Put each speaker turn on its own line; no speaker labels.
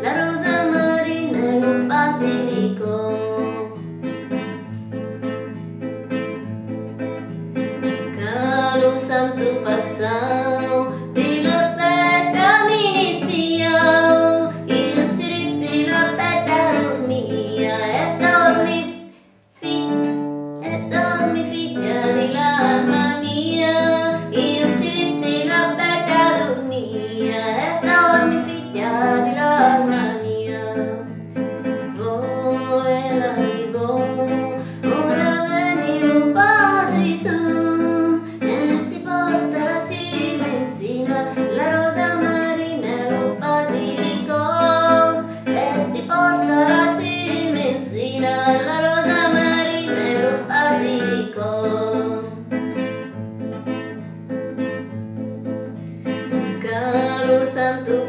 la rosa marina e lo basilico. Calo santo passau, di la bella ministia, io ci rissi la bella dormia e dormi figlia di l'alma mia, io ci rissi la bella dormia e dormi figlia di l'alma mia. Voi la vivo, ora veni lo padri tu, e ti porta la silenzina, la rosa marina e lo basilico, e ti porta la silenzina, la rosa marina e lo basilico. Calo santo